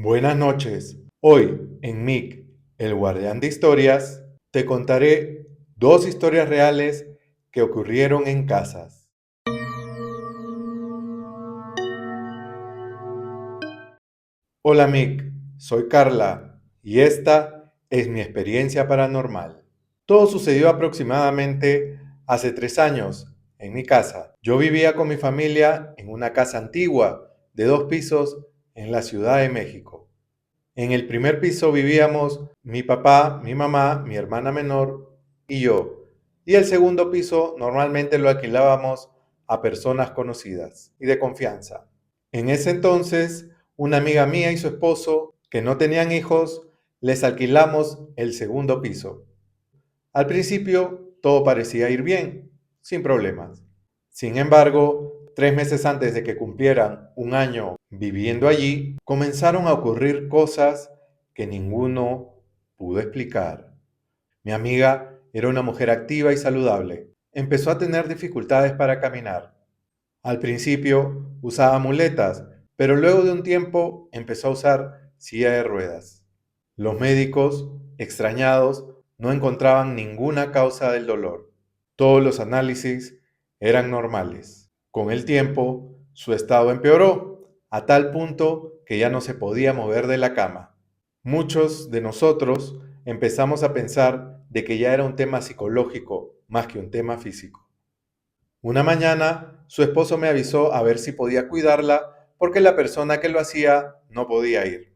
Buenas noches. Hoy, en MIC, el guardián de historias, te contaré dos historias reales que ocurrieron en casas. Hola MIC, soy Carla y esta es mi experiencia paranormal. Todo sucedió aproximadamente hace 3 años en mi casa. Yo vivía con mi familia en una casa antigua de 2 pisos en la Ciudad de México. En el primer piso vivíamos mi papá, mi mamá, mi hermana menor y yo. Y el segundo piso normalmente lo alquilábamos a personas conocidas y de confianza. En ese entonces, una amiga mía y su esposo, que no tenían hijos, les alquilamos el segundo piso. Al principio todo parecía ir bien, sin problemas. Sin embargo, 3 meses antes de que cumplieran un año viviendo allí, comenzaron a ocurrir cosas que ninguno pudo explicar. Mi amiga era una mujer activa y saludable. Empezó a tener dificultades para caminar. Al principio usaba muletas, pero luego de un tiempo empezó a usar silla de ruedas. Los médicos, extrañados, no encontraban ninguna causa del dolor. Todos los análisis eran normales. Con el tiempo, su estado empeoró, a tal punto que ya no se podía mover de la cama. Muchos de nosotros empezamos a pensar de que ya era un tema psicológico más que un tema físico. Una mañana, su esposo me avisó a ver si podía cuidarla porque la persona que lo hacía no podía ir.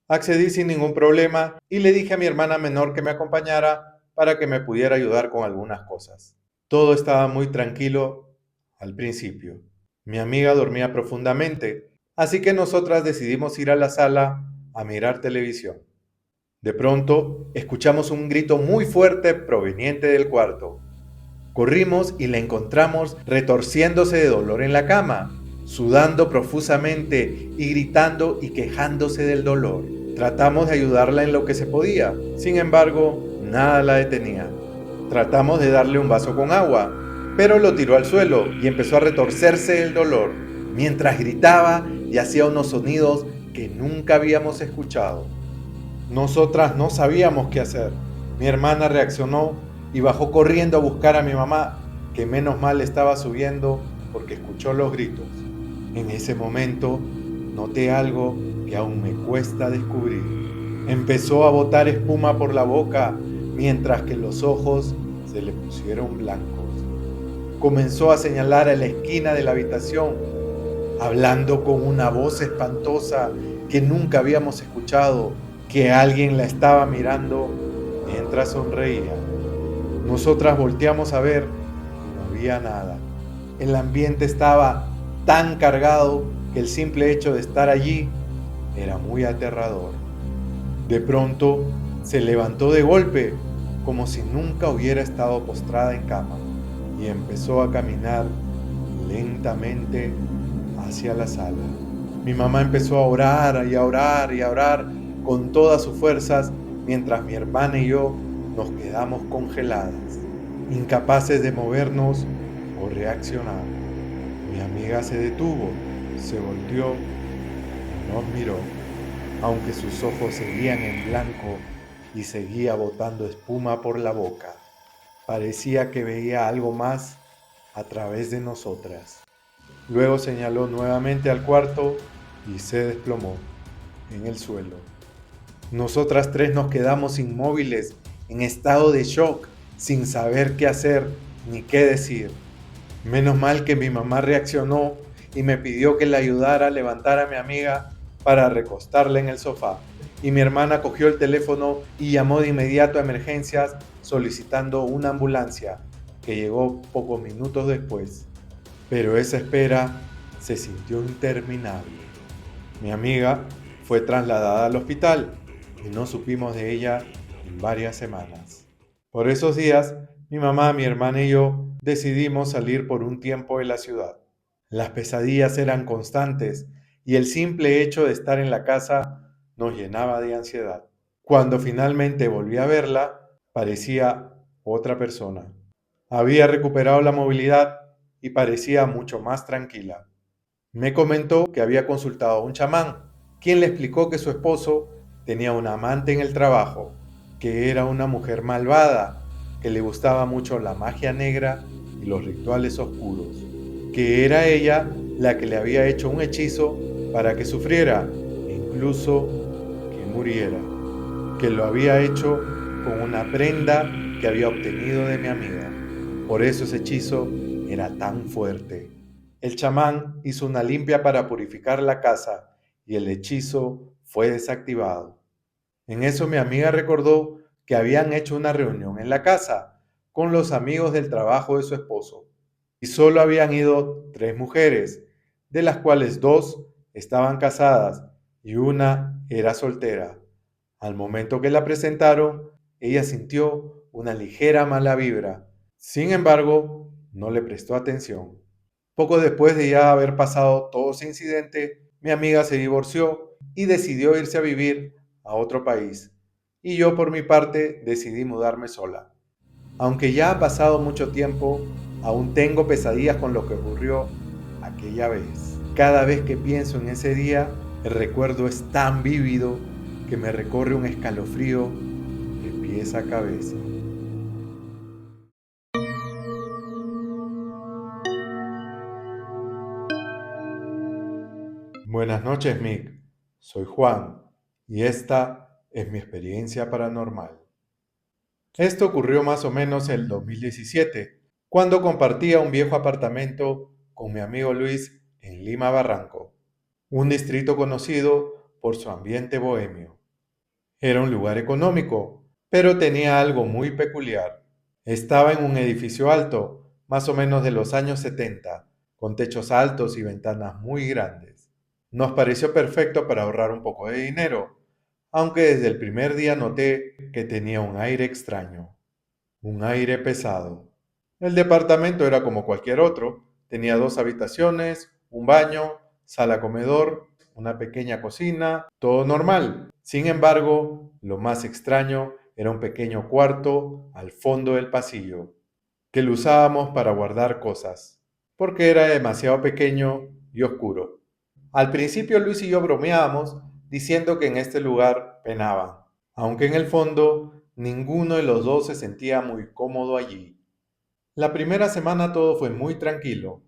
Accedí sin ningún problema y le dije a mi hermana menor que me acompañara para que me pudiera ayudar con algunas cosas. Todo estaba muy tranquilo al principio. Mi amiga dormía profundamente, así que nosotras decidimos ir a la sala a mirar televisión. De pronto, escuchamos un grito muy fuerte proveniente del cuarto. Corrimos y la encontramos retorciéndose de dolor en la cama, sudando profusamente y gritando y quejándose del dolor. Tratamos de ayudarla en lo que se podía, sin embargo, nada la detenía. Tratamos de darle un vaso con agua, pero lo tiró al suelo y empezó a retorcerse del dolor, mientras gritaba y hacía unos sonidos que nunca habíamos escuchado. Nosotras no sabíamos qué hacer. Mi hermana reaccionó y bajó corriendo a buscar a mi mamá, que menos mal estaba subiendo porque escuchó los gritos. En ese momento noté algo que aún me cuesta descubrir. Empezó a botar espuma por la boca mientras que los ojos se le pusieron blancos. Comenzó a señalar a la esquina de la habitación, hablando con una voz espantosa que nunca habíamos escuchado, que alguien la estaba mirando mientras sonreía. Nosotras volteamos a ver y no había nada. El ambiente estaba tan cargado que el simple hecho de estar allí era muy aterrador. De pronto se levantó de golpe, como si nunca hubiera estado postrada en cama, y empezó a caminar lentamente hacia la sala. Mi mamá empezó a orar y a orar y a orar con todas sus fuerzas, mientras mi hermana y yo nos quedamos congeladas, incapaces de movernos o reaccionar. Mi amiga se detuvo, se volteó y nos miró, aunque sus ojos seguían en blanco y seguía botando espuma por la boca. Parecía que veía algo más a través de nosotras. Luego señaló nuevamente al cuarto y se desplomó en el suelo. Nosotras tres nos quedamos inmóviles, en estado de shock, sin saber qué hacer ni qué decir. Menos mal que mi mamá reaccionó y me pidió que le ayudara a levantar a mi amiga para recostarla en el sofá. Y mi hermana cogió el teléfono y llamó de inmediato a emergencias solicitando una ambulancia, que llegó pocos minutos después. Pero esa espera se sintió interminable. Mi amiga fue trasladada al hospital y no supimos de ella en varias semanas. Por esos días, mi mamá, mi hermana y yo decidimos salir por un tiempo de la ciudad. Las pesadillas eran constantes y el simple hecho de estar en la casa nos llenaba de ansiedad. Cuando finalmente volví a verla, parecía otra persona. Había recuperado la movilidad y parecía mucho más tranquila. Me comentó que había consultado a un chamán, quien le explicó que su esposo tenía una amante en el trabajo, que era una mujer malvada, que le gustaba mucho la magia negra y los rituales oscuros, que era ella la que le había hecho un hechizo para que sufriera e incluso que muriera, que lo había hecho con una prenda que había obtenido de mi amiga. Por eso ese hechizo era tan fuerte. El chamán hizo una limpia para purificar la casa y el hechizo fue desactivado. En eso mi amiga recordó que habían hecho una reunión en la casa con los amigos del trabajo de su esposo y solo habían ido 3 mujeres, de las cuales 2 estaban casadas y una era soltera. Al momento que la presentaron, ella sintió una ligera mala vibra. Sin embargo, no le prestó atención. Poco después de ya haber pasado todo ese incidente, mi amiga se divorció y decidió irse a vivir a otro país. Y yo por mi parte decidí mudarme sola. Aunque ya ha pasado mucho tiempo, aún tengo pesadillas con lo que ocurrió aquella vez. Cada vez que pienso en ese día, el recuerdo es tan vívido que me recorre un escalofrío de pies a cabeza. Buenas noches, Mick. Soy Juan y esta es mi experiencia paranormal. Esto ocurrió más o menos en el 2017, cuando compartía un viejo apartamento con mi amigo Luis en Lima Barranco, un distrito conocido por su ambiente bohemio. Era un lugar económico, pero tenía algo muy peculiar. Estaba en un edificio alto, más o menos de los años 70, con techos altos y ventanas muy grandes. Nos pareció perfecto para ahorrar un poco de dinero, aunque desde el primer día noté que tenía un aire extraño, un aire pesado. El departamento era como cualquier otro, tenía 2 habitaciones, un baño, sala comedor, una pequeña cocina, todo normal. Sin embargo, lo más extraño era un pequeño cuarto al fondo del pasillo, que lo usábamos para guardar cosas, porque era demasiado pequeño y oscuro. Al principio Luis y yo bromeábamos diciendo que en este lugar penaban, aunque en el fondo ninguno de los dos se sentía muy cómodo allí. La primera semana todo fue muy tranquilo,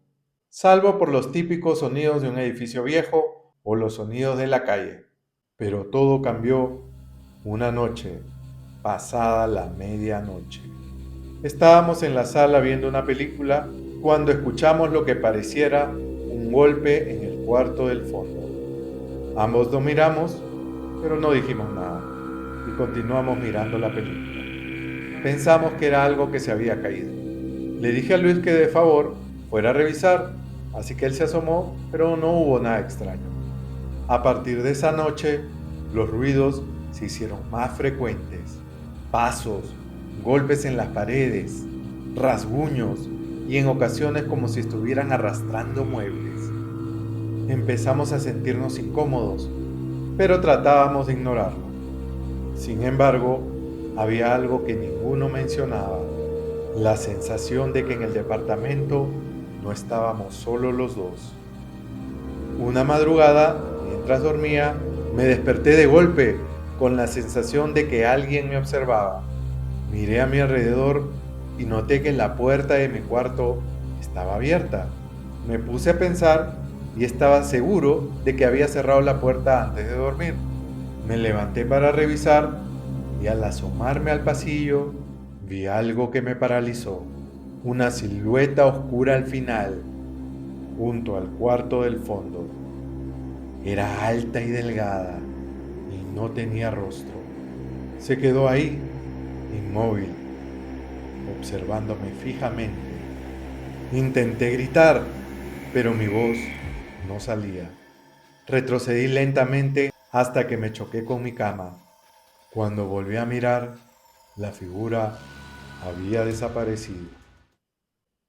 salvo por los típicos sonidos de un edificio viejo o los sonidos de la calle. Pero todo cambió una noche, pasada la medianoche. Estábamos en la sala viendo una película cuando escuchamos lo que pareciera un golpe en el cuarto del fondo. Ambos nos miramos, pero no dijimos nada y continuamos mirando la película. Pensamos que era algo que se había caído. Le dije a Luis que de favor fuera a revisar, así que él se asomó, pero no hubo nada extraño. A partir de esa noche, los ruidos se hicieron más frecuentes. Pasos, golpes en las paredes, rasguños y en ocasiones como si estuvieran arrastrando muebles. Empezamos a sentirnos incómodos, pero tratábamos de ignorarlo. Sin embargo, había algo que ninguno mencionaba, la sensación de que en el departamento no estábamos solo los dos. Una madrugada, mientras dormía, me desperté de golpe con la sensación de que alguien me observaba. Miré a mi alrededor y noté que la puerta de mi cuarto estaba abierta. Me puse a pensar y estaba seguro de que había cerrado la puerta antes de dormir. Me levanté para revisar y al asomarme al pasillo vi algo que me paralizó. Una silueta oscura al final, junto al cuarto del fondo. Era alta y delgada y no tenía rostro. Se quedó ahí, inmóvil, observándome fijamente. Intenté gritar, pero mi voz no salía. Retrocedí lentamente hasta que me choqué con mi cama. Cuando volví a mirar, la figura había desaparecido.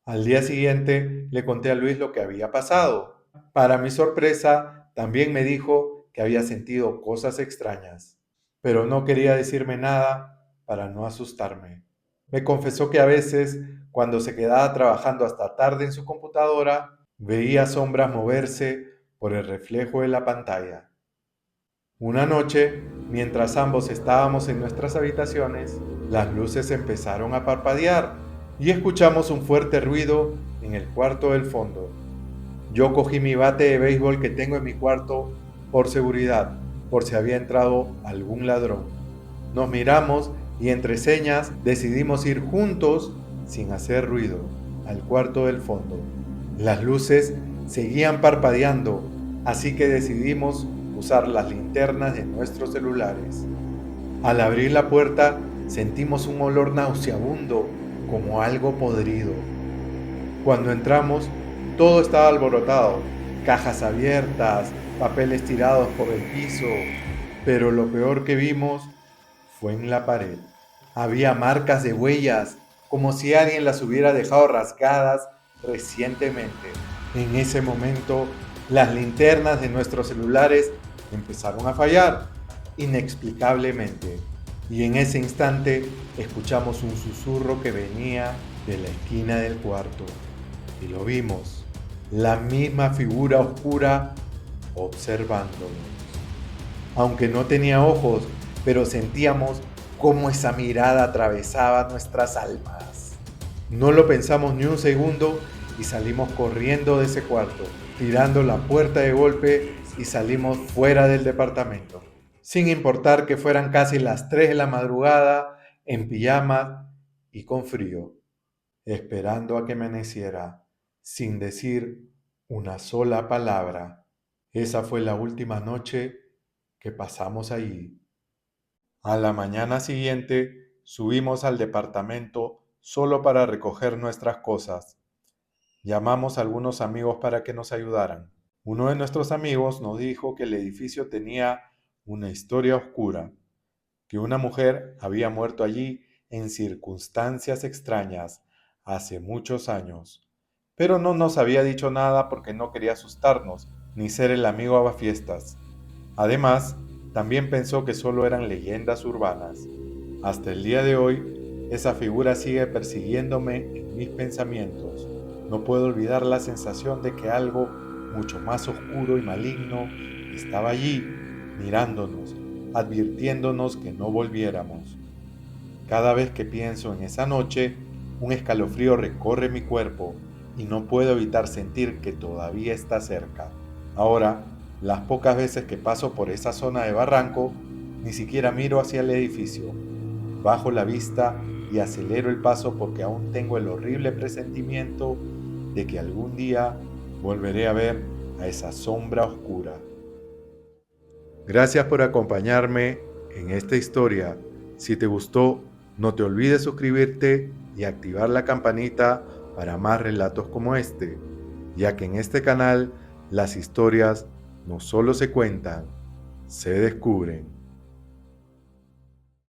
Al día siguiente le conté a Luis lo que había pasado. Para mi sorpresa, también me dijo que había sentido cosas extrañas, pero no quería decirme nada para no asustarme. Me confesó que a veces, cuando se quedaba trabajando hasta tarde en su computadora, veía sombras moverse por el reflejo de la pantalla. Una noche, mientras ambos estábamos en nuestras habitaciones, las luces empezaron a parpadear y escuchamos un fuerte ruido en el cuarto del fondo. Yo cogí mi bate de béisbol que tengo en mi cuarto por seguridad, por si había entrado algún ladrón. Nos miramos y entre señas decidimos ir juntos, sin hacer ruido, al cuarto del fondo. Las luces seguían parpadeando, así que decidimos usar las linternas de nuestros celulares. Al abrir la puerta, sentimos un olor nauseabundo, como algo podrido. Cuando entramos, todo estaba alborotado, cajas abiertas, papeles tirados por el piso, pero lo peor que vimos fue en la pared. Había marcas de huellas, como si alguien las hubiera dejado rasgadas recientemente. En ese momento, las linternas de nuestros celulares empezaron a fallar, inexplicablemente. Y en ese instante escuchamos un susurro que venía de la esquina del cuarto. Y lo vimos, la misma figura oscura observándonos. Aunque no tenía ojos, pero sentíamos cómo esa mirada atravesaba nuestras almas. No lo pensamos ni un segundo y salimos corriendo de ese cuarto, tirando la puerta de golpe y salimos fuera del departamento. Sin importar que fueran casi las 3 de la madrugada, en pijama y con frío, esperando a que amaneciera, sin decir una sola palabra. Esa fue la última noche que pasamos allí. A la mañana siguiente subimos al departamento solo para recoger nuestras cosas. Llamamos a algunos amigos para que nos ayudaran. Uno de nuestros amigos nos dijo que el edificio tenía una historia oscura, que una mujer había muerto allí en circunstancias extrañas hace muchos años, pero no nos había dicho nada porque no quería asustarnos ni ser el amigo aguafiestas. Además, también pensó que solo eran leyendas urbanas. Hasta el día de hoy, esa figura sigue persiguiéndome en mis pensamientos. No puedo olvidar la sensación de que algo mucho más oscuro y maligno estaba allí, mirándonos, advirtiéndonos que no volviéramos. Cada vez que pienso en esa noche, un escalofrío recorre mi cuerpo y no puedo evitar sentir que todavía está cerca. Ahora, las pocas veces que paso por esa zona de barranco, ni siquiera miro hacia el edificio. Bajo la vista y acelero el paso porque aún tengo el horrible presentimiento de que algún día volveré a ver a esa sombra oscura. Gracias por acompañarme en esta historia. Si te gustó, no te olvides suscribirte y activar la campanita para más relatos como este, ya que en este canal las historias no solo se cuentan, se descubren.